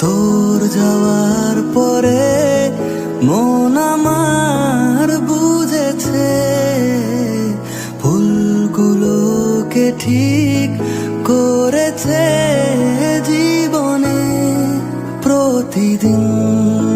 তোর যাওয়ার পরে মন আমার বুঝেছে ভুলগুলোকে ঠিক করেছে জীবনে প্রতিদিন